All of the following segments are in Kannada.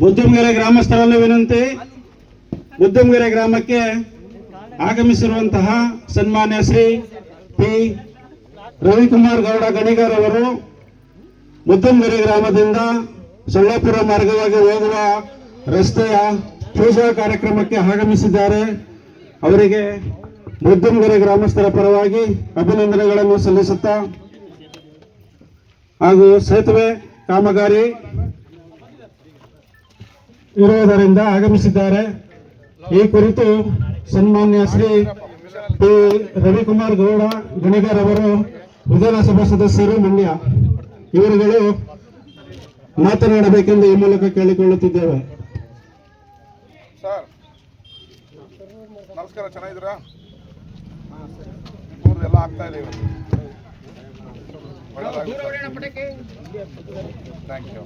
ಮುದ್ದಮ್ಗೆರೆ ಗ್ರಾಮಸ್ಥರಲ್ಲಿ ವಿನಂತಿ. ಮುದ್ದಮ್ಗೆರೆ ಗ್ರಾಮಕ್ಕೆ ಆಗಮಿಸಿರುವಂತಹ ಸನ್ಮಾನ್ಯ ಶ್ರೀ ಪಿ ರವಿಕುಮಾರ್ ಗೌಡ ಗಣಿಗರ್ ಅವರು ಮುದ್ದಮ್ಗೆರೆ ಗ್ರಾಮದಿಂದ ಸೊಳ್ಳಾಪುರ ಮಾರ್ಗವಾಗಿ ಹೋಗುವ ರಸ್ತೆಯ ಪೂಜಾ ಕಾರ್ಯಕ್ರಮಕ್ಕೆ ಆಗಮಿಸಿದ್ದಾರೆ. ಅವರಿಗೆ ಮುದ್ದಮ್ಗೆರೆ ಗ್ರಾಮಸ್ಥರ ಪರವಾಗಿ ಅಭಿನಂದನೆಗಳನ್ನು ಸಲ್ಲಿಸುತ್ತಾ ಹಾಗೂ ಸೇತುವೆ ಕಾಮಗಾರಿ ಇರುವುದರಿಂದ ಆಗಮಿಸಿದ್ದಾರೆ. ಈ ಕುರಿತು ಸನ್ಮಾನ್ಯ ಶ್ರೀ ಪಿ ರವಿಕುಮಾರ್ ಗೌಡ ಗಣಿಗರ್ ಅವರು ವಿಧಾನಸಭಾ ಸದಸ್ಯರು ಮಂಡ್ಯ ಇವರುಗಳು ಮಾತನಾಡಬೇಕೆಂದು ಈ ಮೂಲಕ ಕೇಳಿಕೊಳ್ಳುತ್ತಿದ್ದೇವೆ. ಸರ್ ನಮಸ್ಕಾರ, ಚೆನ್ನಾಗಿದ್ದೀರಾ? ಎಲ್ಲ ಆಗ್ತಾ ಇದೆ ಇವತ್ತು. Thank you.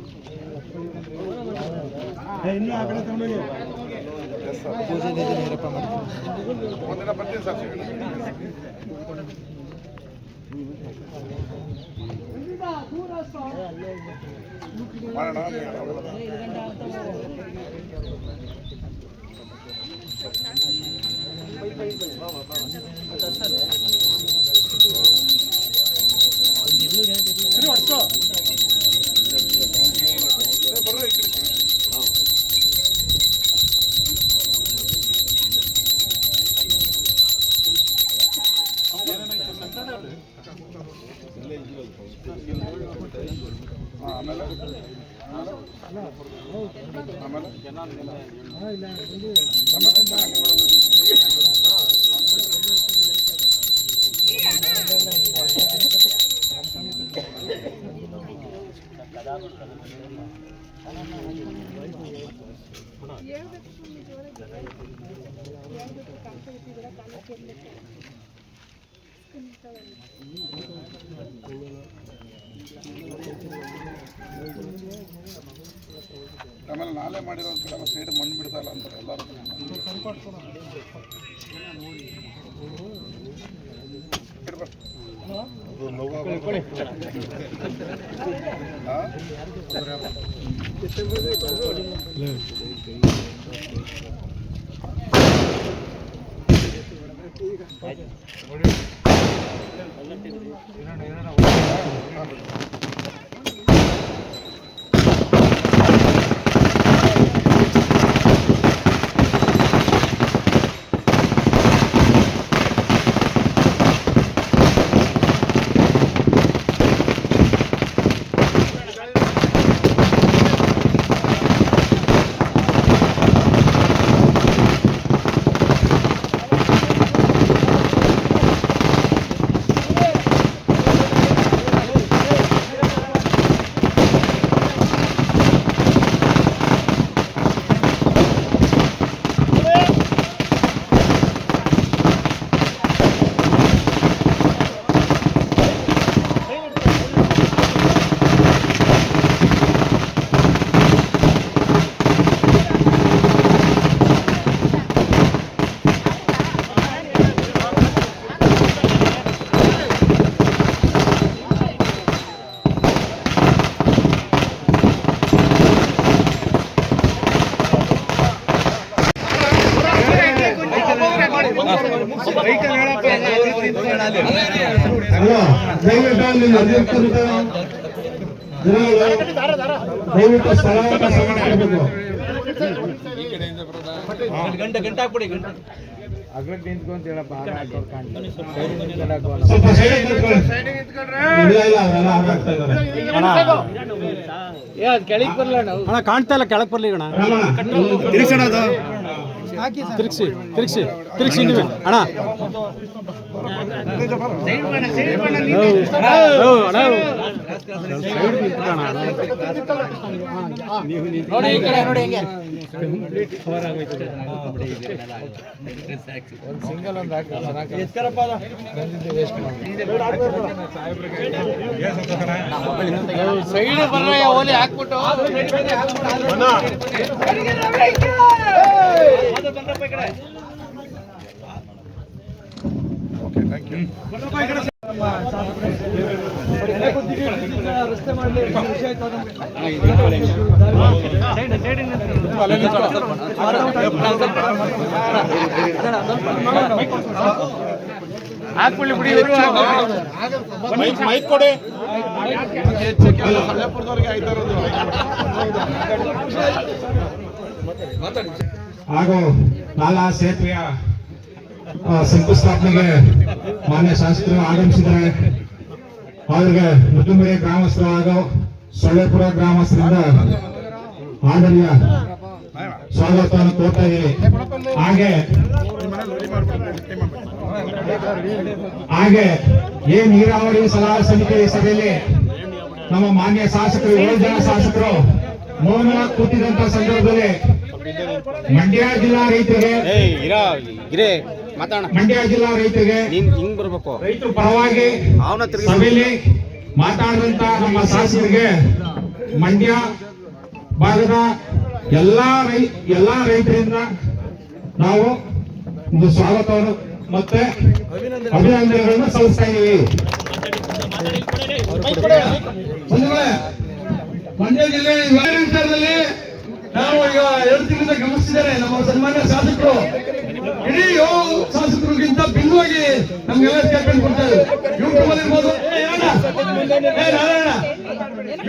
ಒಂದಿನ ಬರ್ತೀನಿ ಸರ್. ಮಾಡೋಣ. ಆಮೇಲೆ ನಾಳೆ ಮಾಡಿರೋ ಕೆಲವು ಸೈಡ್ ಮಣ್ಣು ಬಿಡ್ತಾ ಇಲ್ಲ ಅಂತಾರೆ ಎಲ್ಲರೂ. ದಯವಿಟ್ಟು ಸ್ಥಳಾವಕಾಶ ಮಾಡಬೇಕು. ಗಂಟೆ ಹಾಕ್ಬಿಡಿ. ಅಗ್ಲಕ್ಕೆ ನಿಂತ್ಕೊಂತ ಹೇಳಪ್ಪ. ಸ್ವಲ್ಪ ಸೈಡ್ ಕೆಳಗೆ ಬರಲ್ಲ ಅಣ್ಣ, ಕಾಣ್ತಾ ಇಲ್ಲ. ಕೆಳಗೆ ಬರ್ಲಿ ಅಣ್ಣ. ತಿರುಗಿಸಿ ತಿರುಗಿಸಿ ತಿರುಗಿಸಿ ನೀವು ಅಣ್ಣ. ನೋಡಿ ಈ ಕಡೆ ನೋಡಿ ಹಿಂಗೆ ಒಂದು ಸಿಂಗಲ್ ಒಂದು ಹಾಕಿ ಸೈಡ್ ಬರ್ರ ಓಲಿ ಹಾಕ್ಬಿಟ್ಟು ಓಕೆ, ಥ್ಯಾಂಕ್ ಯು. ರಸ್ತೆ ಮಾಡಲಿ ಹಾಕ್ಬಿಡಿ ಬಿಡಿ ಮೈಕ್ ಕೊಡಿ. ಸೊಲ್ಲಾಪುರದವ್ರಿಗೆ ಆಯ್ತಾ ಇರೋದು. ಹಾಗೂ ನಾಲಾ ಸೇತುವೆಯ ಶಂಕುಸ್ಥಾಪನೆಗೆ ಮಾನ್ಯ ಶಾಸಕರು ಆಗಮಿಸಿದ್ದಾರೆ. ಅವರಿಗೆ ಮುದ್ದುಮುರಿ ಗ್ರಾಮಸ್ಥರು ಹಾಗೂ ಸೊಳ್ಳೆಪುರ ಗ್ರಾಮಸ್ಥರಿಂದ ಆದರಣೀಯ ಸ್ವಾಗತವನ್ನು ಕೋರ್ತಾ ಇದ್ದೀವಿ. ಹಾಗೆ ಈ ನೀರಾವರಿ ಸಲಹಾ ಸಮಿತಿ ಸಭೆಯಲ್ಲಿ ನಮ್ಮ ಮಾನ್ಯ ಶಾಸಕರು 7 ಜನ ಶಾಸಕರು ಮೌನ ಕೂತಿದಂತ ಸಂದರ್ಭದಲ್ಲಿ ಮಂಡ್ಯ ಜಿಲ್ಲಾ ರೈತರಿಗೆ ಹಿಂಗ್ ಬರ್ಬೇಕು. ರೈತರ ಪರವಾಗಿ ಸಭೆಯಲ್ಲಿ ಮಾತಾಡಿದಂತ ನಮ್ಮ ಶಾಸಕರಿಗೆ ಮಂಡ್ಯ ಭಾಗದ ಎಲ್ಲಾ ರೈತರಿಂದ ನಾವು ಒಂದು ಸ್ವಾಗತವನ್ನು ಮತ್ತೆ ಅಭಿನಂದನೆಗಳನ್ನು ಸಲ್ಲಿಸ್ತಾ ಇದ್ದೀವಿ. ಮಂಡ್ಯ ಜಿಲ್ಲೆ ವಿಚಾರದಲ್ಲಿ ನಾವು ಈಗ 2 ತಿಂಗಳಿಂದ ಗಮನಿಸಿದ್ದಾರೆ ನಮ್ಮ ಸನ್ಮಾನ್ಯ ಶಾಸಕರು ಇಡೀ ಶಾಸಕರಿಗಿಂತ ಭಿನ್ನವಾಗಿ ನಮ್ಗೆಲ್ಲ ಸ್ಟೇಟ್ಮೆಂಟ್ ಕೊಡ್ತಾರೆ. ಯೂಟ್ಯೂಬ್ ಅಲ್ಲಿ ಇರ್ಬೋದು,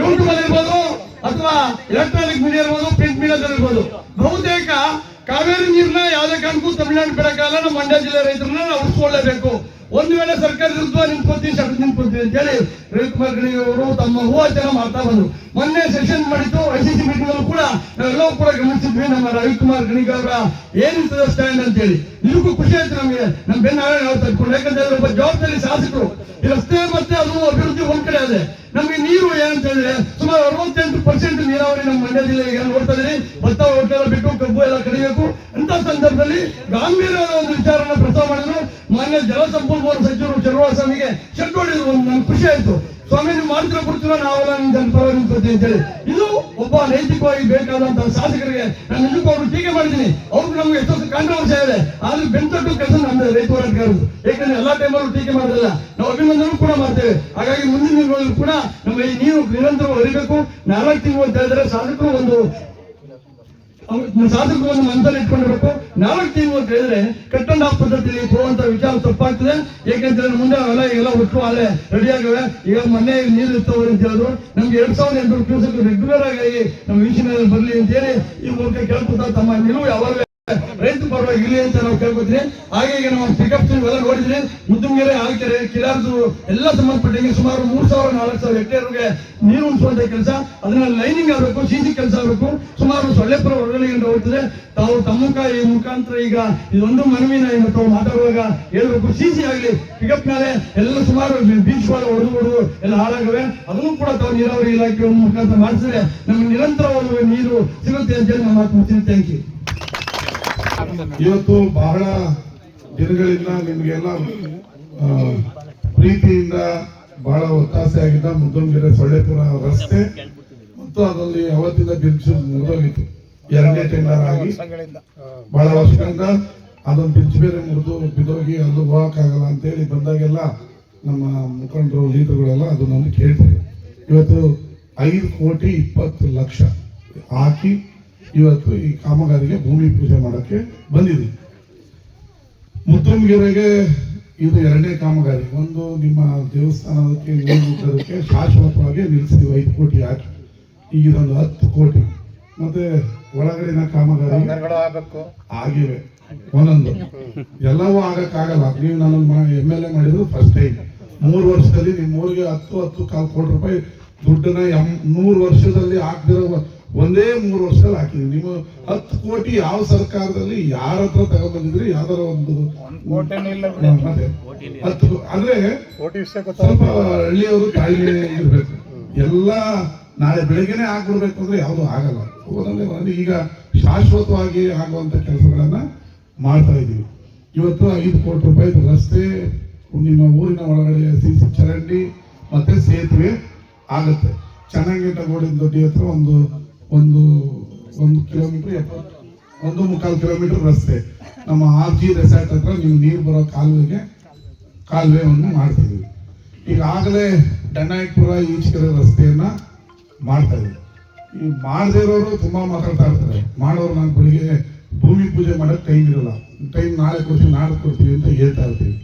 ಯೂಟ್ಯೂಬ್ ಅಲ್ಲಿ ಇರ್ಬೋದು ಅಥವಾ ಎಲೆಕ್ಟ್ರಾನಿಕ್ ಮೀಡಿಯಾ ಇರ್ಬೋದು, ಪ್ರಿಂಟ್ ಮೀಡಿಯಾದಲ್ಲಿ ಇರ್ಬೋದು. ಬಹುತೇಕ ಕಾವೇರಿ ನೀರನ್ನ ಯಾವುದೇ ಕಾರಣಕ್ಕೂ ತಮಿಳುನಾಡು ಬಿಡಕ್ಕಾಗಲ್ಲ. ನಮ್ಮ ಮಂಡ್ಯ ಜಿಲ್ಲೆ ರೈತರನ್ನ ನಾವು ಉಳಿಸ್ಕೊಳ್ಳೇಬೇಕು. ಒಂದು ವೇಳೆ ಸರ್ಕಾರ ವಿರುದ್ಧ ನಿಂತ್ಕೊಳ್ತೀವಿ, ಶಬ್ದ ನಿಂತ್ಕೊಳ್ತೀವಿ ಅಂತ ಹೇಳಿ ರವಿಕುಮಾರ್ ಗಣಿಯವರು ತಮ್ಮ ಹೂವಚನ ಮಾಡ್ತಾ ಬಂದ್ರು. ಮೊನ್ನೆ ಸೆಷನ್ ಮಾಡಿದ್ದು ICC ಮೀಟಿಂಗ್ ಅಲ್ಲೂ ಕೂಡ ನಾವೆಲ್ಲವೂ ಕೂಡ ಗಮನಿಸಿದ್ವಿ. ನಮ್ಮ ರವಿಕುಮಾರ್ ಗಣಿಗೌರ ಏನಿರ್ತದೆ ಸ್ಟ್ಯಾಂಡ್ ಅಂತ ಹೇಳಿ ನಿಜಕ್ಕೂ ಖುಷಿ ಆಯ್ತು ನಮಗೆ. ನಮ್ಮ ಬೆನ್ನಾಳೆ ನಾವು ತಡ್ಕೊಂಡು, ಯಾಕಂದ್ರೆ ಒಬ್ಬ ಜವಾಬ್ದಾರಿ ಶಾಸಕರು ಈ ರಸ್ತೆ ಮತ್ತೆ ಅದು ಅಭಿವೃದ್ಧಿ ಒಂದ್ ಕಡೆ ಇದೆ. ನಮಗೆ ನೀರು ಏನಂತ ಹೇಳಿದ್ರೆ ಸುಮಾರು 68% ನೀರಾವರಿ ನಮ್ಮ ಮಂಡ್ಯ ಜಿಲ್ಲೆಗೆ ನೋಡ್ತಾ ಇದ್ದೀವಿ. ಭತ್ತ ಹೊಟ್ಟೆಲ್ಲ ಬಿಟ್ಟು ಕಬ್ಬು ಎಲ್ಲ ಕಡಿಬೇಕು ಅಂತ ಸಂದರ್ಭದಲ್ಲಿ ಗಂಭೀರವಾದ ಒಂದು ವಿಚಾರನ ಪ್ರಸ್ತಾವ ಮಾಡಿದ್ರು. ಮಾನ್ಯ ಜಲಸಂಪನ್ಮೂಲ ಸಚಿವರು ಚಲುವಾಸ್ವಾಮಿಗೆ ಶೆಡ್ ಹೊಡೆದ್ರು. ಒಂದು ನನ್ಗೆ ಖುಷಿ ಆಯ್ತು. ಸ್ವಾಮಿ ನೀವು ಮಾಡ್ತಿರೋ ಕೊಡ್ತೀರೋ ನಾವೆಲ್ಲ ನಿಮ್ಮ ಪರವಾಗಿ ನಿಂತ್ಕೊಳ್ತೀವಿ ಅಂತ ಹೇಳಿ. ಇದು ಒಬ್ಬ ನೈತಿಕವಾಗಿ ಬೇಕಾದಂತಹ ಶಾಸಕರಿಗೆ ನಾನು ನಿಜಕ್ಕೂ ಅವರು ಟೀಕೆ ಮಾಡಿದ್ದೀನಿ. ಅವ್ರಿಗೆ ನಮ್ಗೆ ಎಷ್ಟೊಂದು ಕಾಂಟ್ರವರ್ಸಿ ಇದೆ, ಆದ್ರೆ ಬೆಂತಟ್ಟು ಕೆಲಸ ನಮ್ದು ರೈತ ಹೋರಾಟಗಾರರು. ಯಾಕಂದ್ರೆ ಎಲ್ಲಾ ಟೈಮಲ್ಲೂ ಟೀಕೆ ಮಾಡೋದಿಲ್ಲ, ನಾವು ಅಭಿನಂದನೆ ಕೂಡ ಮಾಡ್ತೇವೆ. ಹಾಗಾಗಿ ಮುಂದಿನ ದಿನಗಳಲ್ಲಿ ಕೂಡ ನಮ್ಮ ಈ ನೀರು ನಿರಂತರವಾಗಿ ಹರಿಬೇಕು. 4 ತಿಂಗಳು ಅಂತ ಹೇಳಿದ್ರೆ ಶಾಸಕರು ಒಂದು ಮನಸ್ಸಲ್ಲಿ ಇಟ್ಕೊಂಡಿರ್ಬೇಕು. 4 ತಿಂಗಳು ಅಂತ ಹೇಳಿದ್ರೆ ಕಟ್ ಅಂಡ್ ಆಫ್ ಪದ್ಧತಿಯಲ್ಲಿ ಹೋಗುವಂತ ವಿಚಾರ ತಪ್ಪಾಗ್ತದೆ. ಯಾಕೆಂದ್ರೆ ಮುಂದೆ ಅವೆಲ್ಲ ಈಗೆಲ್ಲ ಒಟ್ಟು ಅಲ್ಲೇ ರೆಡಿ ಆಗಿವೆ. ಈಗ ಮೊನ್ನೆ ನೀರು ಇರ್ತವ್ರೆ ಅಂತ ಹೇಳಿದ್ರು. ನಮ್ಗೆ 2800 ಕ್ಯೂಸೆಕ್ ರೆಗ್ಯುಲರ್ ಆಗಿ ನಮ್ಮ ವಿಷಯದಲ್ಲಿ ಬರಲಿ ಅಂತ ಹೇಳಿ ಈ ಮೂಲಕ ಕೇಳ್ಕೊತಾ ತಮ್ಮ ನಿಲುವು ಯಾವಾಗ ರೈತ ಪರವಾಗಿ ಇಲ್ಲಿ ಅಂತ ನಾವು ಕೇಳ್ಕೊತೀನಿ. ಹಾಗೆ ಈಗ ನಾವು ಪಿಕಪ್ ಎಲ್ಲ ನೋಡಿದ್ರಿ. ಮುದ್ದುಮಗೆರೆ, ಆಲ್ಕೆರೆ, ಕಿಲಾರ್ದು ಎಲ್ಲ ಸಂಬಂಧಪಟ್ಟಂಗೆ ಸುಮಾರು 3000-4000 ಹೆಕ್ಟೇರ್ಗೆ ನೀರು ಉಣಿಸುವಂತ ಕೆಲಸ, ಅದನ್ನ ಲೈನಿಂಗ್ ಆಗಬೇಕು, CC ಕೆಲಸ ಆಗಬೇಕು. ಸುಮಾರು ಸೊಳ್ಳೆಪುರ ಹೊರಗಡೆಯಿಂದ ಹೋಗ್ತದೆ. ತಾವು ತಮ್ಮ ಈ ಮುಖಾಂತರ ಈಗ ಇದೊಂದು ಮನವಿನ ತಾವು ಮಾತಾಡುವಾಗ ಹೇಳ್ಬೇಕು, CC ಆಗಲಿ. ಪಿಕಪ್ ಮೇಲೆ ಎಲ್ಲ ಸುಮಾರು ಬೀಚ್ ಬಾಲ್ ಹೊಡೆದು ಎಲ್ಲ ಹಾಳಾಗವೆ. ಅದನ್ನು ಕೂಡ ತಾವು ನೀರಾವರಿ ಇಲಾಖೆ ಮುಖಾಂತರ ಮಾಡಿಸಿದ್ರೆ ನಮ್ಗೆ ನಿರಂತರವಾಗಿ ನೀರು ಸಿಗುತ್ತೆ ಅಂತ ಹೇಳಿ ನಾನು ಮಾತು ಮುಗಿಸ್ತೀನಿ. Thank you. ಇವತ್ತು ಬಹಳ ದಿನಗಳಿಂದ ನಿಮಗೆಲ್ಲ ಪ್ರೀತಿಯಿಂದ ಬಹಳ ಒತ್ತಾಸೆ ಆಗಿದ್ದ ಮುದ್ದನಗೆರೆ ಸೊಳ್ಳೆಪುರ ರಸ್ತೆ ಮತ್ತು ಅದರಲ್ಲಿ ಅವತ್ತಿಂದ ಬಿರ್ಚು ಮುರಿದೋಗಿತ್ತು. 2ನೇ ಟೆಂಡರ್ ಆಗಿ ಬಹಳ ವರ್ಷಗಳಿಂದ ಅದೊಂದು ಬಿರ್ಚು ಬೇರೆ ಮುರಿದು ಬಿದ್ದೋಗಿ ಅದು ಹೋಗಕ್ಕಾಗಲ್ಲ ಅಂತೇಳಿ ಬಂದಾಗೆಲ್ಲ ನಮ್ಮ ಮುಖಂಡರು ಲೀಡರ್ಗಳೆಲ್ಲ ಅದನ್ನೊಂದು ಕೇಳ್ತಾರೆ. ಇವತ್ತು 5,20,00,000 ಹಾಕಿ ಇವತ್ತು ಈ ಕಾಮಗಾರಿಗೆ ಭೂಮಿ ಪೂಜೆ ಮಾಡಕ್ಕೆ ಬಂದಿದೆ. ಮುದ್ದನಗೆರೆಗೆ ಇದು 2ನೇ ಕಾಮಗಾರಿ. ಒಂದು ನಿಮ್ಮ ದೇವಸ್ಥಾನಕ್ಕೆ ನೀರು ಶಾಶ್ವತವಾಗಿ ನಿಲ್ಲಿಸಿದ್ವಿ 5 ಕೋಟಿ ಹಾಕಿ. ಈಗ ಇದೊಂದು 10 ಕೋಟಿ ಮತ್ತೆ ಒಳಗಡೆನ ಕಾಮಗಾರಿ ಆಗಿವೆ ಒಂದೊಂದು. ಎಲ್ಲವೂ ಆಗಕ್ಕಾಗಲ್ಲ. ನೀವು ನನ್ನ MLA ಮಾಡಿದ್ರು ಫಸ್ಟ್ ಟೈಮ್. 3 ವರ್ಷದಲ್ಲಿ ನಿಮ್ಮ ಊರಿಗೆ 10-10.25 ಕೋಟಿ ರೂಪಾಯಿ ದುಡ್ಡನ್ನ 100 ವರ್ಷದಲ್ಲಿ ಹಾಕ್ದಿರೋ ಒಂದೇ 3 ವರ್ಷದಲ್ಲಿ ಹಾಕಿದ್ವಿ. ನೀವು 10 ಕೋಟಿ ಯಾವ ಸರ್ಕಾರದಲ್ಲಿ ಯಾರ ಹತ್ರ ತಗೊಂಡ್ಬಂದಿದ್ರಿ? ಯಾವ್ದಾರ ಒಂದು ಮತ್ತೆ 10 ಅಂದ್ರೆ ಸ್ವಲ್ಪ ಹಳ್ಳಿಯವರು ತಾಳ್ಮೆ ಇರ್ಬೇಕು. ಎಲ್ಲ ನಾಳೆ ಬೆಳಗ್ಗೆನೆ ಆಗ್ಬಿಡ್ಬೇಕು ಅಂದ್ರೆ ಯಾವುದು ಆಗಲ್ಲ. ಈಗ ಶಾಶ್ವತವಾಗಿ ಆಗುವಂತ ಕೆಲಸಗಳನ್ನ ಮಾಡ್ತಾ ಇದೀವಿ. ಇವತ್ತು 5 ಕೋಟಿ ರೂಪಾಯಿ ರಸ್ತೆ ನಿಮ್ಮ ಊರಿನ ಒಳಗಡೆ CC ಚರಂಡಿ ಮತ್ತೆ ಸೇತುವೆ ಆಗುತ್ತೆ. ಚನ್ನಂಗೇಟಗೋಡಿನ ದೊಡ್ಡಿ ಹತ್ರ ಒಂದು ಕಿಲೋಮೀಟರ್ 1.25 ಕಿಲೋಮೀಟರ್ ರಸ್ತೆ. ನಮ್ಮ RG ರೆಸಾರ್ಟ್ ಹತ್ರ ನೀವು ನೀರು ಬರೋ ಕಾಲುವೆಯನ್ನು ಮಾಡ್ತಿದ್ದೀವಿ. ಈಗಾಗಲೇ ಡನ್ನಾಯಪುರ ಈಚೆಕಡೆ ರಸ್ತೆಯನ್ನ ಮಾಡ್ತಾ ಇದ್ದೀವಿ. ಈ ಮಾಡದೇ ಇರೋರು ತುಂಬಾ ಮಾತಾಡ್ತಾ ಇರ್ತಾರೆ. ಮಾಡೋರು ನಾನು ಬೆಳಿಗ್ಗೆ ಭೂಮಿ ಪೂಜೆ ಮಾಡೋಕ್ಕೆ ಟೈಮ್ ಇರಲ್ಲ, ಟೈಮ್ ನಾಳೆ ಕೊಡ್ತೀವಿ ನಾಳೆ ಕೊಡ್ತೀವಿ ಅಂತ ಹೇಳ್ತಾ ಇರ್ತೀವಿ.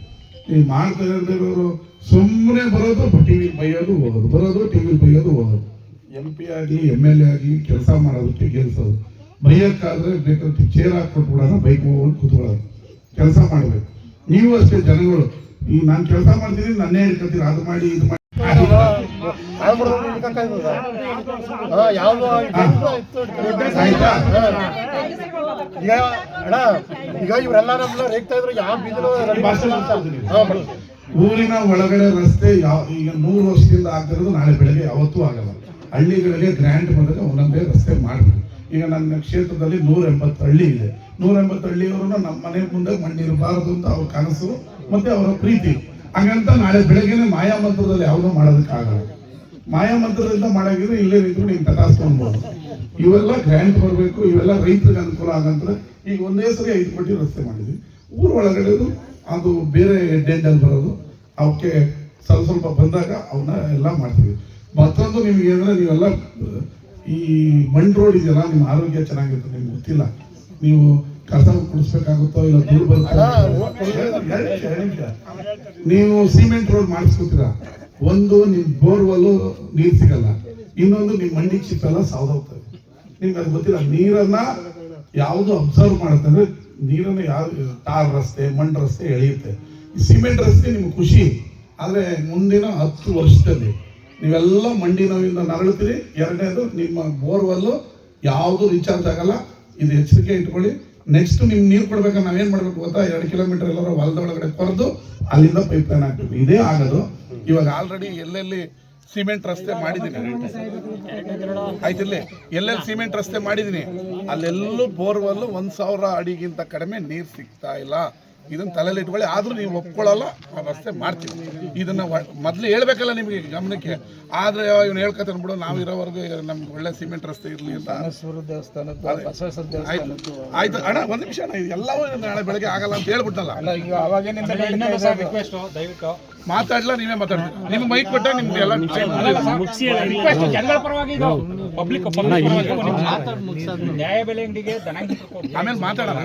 ಈ ಮಾಡ್ತಾ ಇರೋರು ಸುಮ್ಮನೆ ಬರೋದು ಟಿವಿ ಬೈಯೋದು ಹೋಗೋದು, ಬರೋದು ಟಿವಿ ಬೈಯೋದು ಹೋಗೋದು. MP ಆಗಲಿ MLA ಆಗಲಿ ಕೆಲಸ ಮಾಡೋದಕ್ಕೆ ಗೆಲ್ಸೋದು, ಬೈಯಕ್ಕಾದ್ರೆ ಬೇಕಾದ್ರೆ ಚೇರ್ ಹಾಕಿ ಕೊಟ್ಬಿಡೋಣ, ಬೈಕ್ ಹೋಗೋದು ಕೂತ್ಕೊಳ್ಳೋದು, ಕೆಲಸ ಮಾಡಬೇಕು. ನೀವು ಅಷ್ಟೇ ಜನಗಳು, ಈಗ ನಾನು ಕೆಲಸ ಮಾಡ್ತೀನಿ ನನ್ನೇ ಹೇಳ್ಕೊತೀನಿ, ಅದು ಮಾಡಿ ಇದು ಮಾಡಿ ಆಯ್ತಾ? ಈಗ ಅಣ್ಣ ಈಗ ಇವರೆಲ್ಲ ನಮ್ಮನ್ನ ರೇಗ್ತಾ ಇದ್ರು ಯಾವ ಬೀದಿಲು ಊರಿನ ಒಳಗಡೆ ರಸ್ತೆ ಈಗ 100 ವರ್ಷದಿಂದ ಆಗ್ತಿರೋದು ನಾಳೆ ಬೆಳಗ್ಗೆ ಯಾವತ್ತೂ ಆಗಲ್ಲ. ಹಳ್ಳಿಗಳಿಗೆ ಗ್ರ್ಯಾಂಟ್ ಬಂದಾಗ ಒಂದೊಂದೇ ರಸ್ತೆ ಮಾಡಬೇಕು. ಈಗ ನನ್ನ ಕ್ಷೇತ್ರದಲ್ಲಿ 180 ಹಳ್ಳಿ ಇದೆ. 180 ಹಳ್ಳಿಯವರು ನಮ್ಮ ಮನೆ ಮುಂದೆ ಮಣ್ಣಿರಬಾರದು ಅಂತ ಅವ್ರ ಕನಸು ಮತ್ತೆ ಅವರ ಪ್ರೀತಿ. ಹಾಗಂತ ನಾಳೆ ಬೆಳಗ್ಗೆನೆ ಮಾಯಾಮಂತ್ರದಲ್ಲಿ ಯಾವುದೂ ಮಾಡೋದಕ್ಕಾಗಲ್ಲ. ಮಾಯಾಮಂತ್ರದಿಂದ ಮಾಡಾಗಿದ್ರೆ ಇಲ್ಲೇ ನಿಂತು ನೀವು ತಟಾಸ್ಕೊಳ್ಬೋದು. ಇವೆಲ್ಲ ಗ್ರ್ಯಾಂಟ್ ಬರಬೇಕು, ಇವೆಲ್ಲ ರೈತರಿಗೆ ಅನುಕೂಲ ಆಗಂದ್ರೆ. ಈಗ ಒಂದೇ ಸರಿ 5 ಕೋಟಿ ರಸ್ತೆ ಮಾಡಿದ್ವಿ. ಊರ ಒಳಗಡೆದು ಅದು ಬೇರೆ ಡೆಂಡಲ್ಲಿ ಬರೋದು, ಅವಕ್ಕೆ ಸ್ವಲ್ಪ ಬಂದಾಗ ಅವನ್ನ ಎಲ್ಲ ಮಾಡ್ತೀವಿ. ಮತ್ತೊಂದು ನಿಮಗೆ ಅಂದ್ರೆ ನೀವೆಲ್ಲ ಈ ಮಣ್ ರೋಡ್ ಇದೆಯಲ್ಲ, ನಿಮ್ಮ ಆರೋಗ್ಯ ಚೆನ್ನಾಗಿರುತ್ತೆ, ನಿಮ್ಗೆ ಗೊತ್ತಿಲ್ಲ. ನೀವು ಕಸ ಕುಡಿಸ್ಬೇಕಾಗುತ್ತೋ ಇಲ್ಲ ಧೂಳು ಬರುತ್ತೋ. ನೀವು ಸಿಮೆಂಟ್ ರೋಡ್ ಮಾಡಿಸ್ಕೊತೀರಾ, ಒಂದು ನಿಮ್ ಬೋರ್ವಲ್ಲು ನೀರು ಸಿಗಲ್ಲ, ಇನ್ನೊಂದು ನಿಮ್ ಮಂಡಿ ಚಿಪ್ ಎಲ್ಲ ಸಾವ್ದೋಗ್ತದೆ. ನಿಮ್ಗೆ ಅದು ಗೊತ್ತಿಲ್ಲ. ನೀರನ್ನ ಯಾವುದು ಅಬ್ಸರ್ವ್ ಮಾಡುತ್ತೆ ಅಂದ್ರೆ ನೀರನ್ನು ಯಾವ್ದು ಟಾರ್ ರಸ್ತೆ ಮಣ್ಣು ರಸ್ತೆ ಎಳೆಯುತ್ತೆ. ಈ ಸಿಮೆಂಟ್ ರಸ್ತೆ ನಿಮ್ಗೆ ಖುಷಿ, ಆದ್ರೆ ಮುಂದಿನ 10 ವರ್ಷದಲ್ಲಿ ನೀವೆಲ್ಲ ಮಂಡಿ ನೋವಿಂದ ನರಳುತ್ತೀರಿ. ಎರಡನೇದು ನಿಮ್ಮ ಬೋರ್ವಲ್ಲು ಯಾವುದು ರೀಚಾರ್ಜ್ ಆಗಲ್ಲ. ಇದು ಎಚ್ಚರಿಕೆ ಇಟ್ಕೊಳ್ಳಿ. ನೆಕ್ಸ್ಟ್ ನಿಮ್ಗೆ ನೀರು ಕೊಡ್ಬೇಕಾದ್ರೆ ನಾವೇನ್ ಮಾಡ್ಬೇಕು ಗೊತ್ತಾ, 2 ಕಿಲೋಮೀಟರ್ ಎಲ್ಲರೂ ಹೊಲದೊಳಗಡೆ ಕೊರೆದು ಅಲ್ಲಿಂದ ಪೈಪ್ ಲೈನ್ ಹಾಕ್ಬೇಕು. ಇದೇ ಆಗೋದು. ಇವಾಗ ಆಲ್ರೆಡಿ ಎಲ್ಲೆಲ್ಲಿ ಸಿಮೆಂಟ್ ರಸ್ತೆ ಮಾಡಿದ್ದೀನಿ ಆಯ್ತಿರ್ಲಿ, ಎಲ್ಲೆಲ್ಲಿ ಸಿಮೆಂಟ್ ರಸ್ತೆ ಮಾಡಿದ್ದೀನಿ ಅಲ್ಲೆಲ್ಲೂ ಬೋರ್ವಲ್ಲು 1000 ಅಡಿಗಿಂತ ಕಡಿಮೆ ನೀರು ಸಿಗ್ತಾ ಇಲ್ಲ. ಇದನ್ನ ತಲೆಯಲ್ಲಿ ಇಟ್ಕೊಳ್ಳಿ. ಆದ್ರೂ ನೀವು ಒಪ್ಕೊಳ್ಳಲ್ಲ, ಆ ರಸ್ತೆ ಮಾಡ್ತೀವಿ. ಇದನ್ನ ಮೊದಲು ಹೇಳ್ಬೇಕಲ್ಲ ನಿಮಗೆ ಗಮನಕ್ಕೆ. ಆದ್ರೆ ಇವ್ನು ಹೇಳ್ಕೊತಾನೆ ಬಿಡು, ನಾವು ಇರೋವರೆಗೂ ನಮ್ಗೆ ಒಳ್ಳೆ ಸಿಮೆಂಟ್ ರಸ್ತೆ ಇರಲಿ ಅಂತ. ಆಯ್ತು ಅಣ್ಣ, ಒಂದ್ ನಿಮಿಷ ಅಣ್ಣ, ಎಲ್ಲವೂ ನಾಳೆ ಬೆಳಗ್ಗೆ ಆಗಲ್ಲ ಅಂತ ಹೇಳ್ಬಿಟ್ಟಲ್ಲ. ಮಾತಾಡ್ಲಾ, ನೀವೇ ಮಾತಾಡ್ತೀವಿ. ನಿಮ್ಗೆ ಮೈಕ್ ಕೊಟ್ಟ ನಿಮ್ಗೆ ಎಲ್ಲ ನ್ಯಾಯ ಬೆಲೆ ಅಂಗಡಿಗೆ ಆಮೇಲೆ ಮಾತಾಡೋಣ.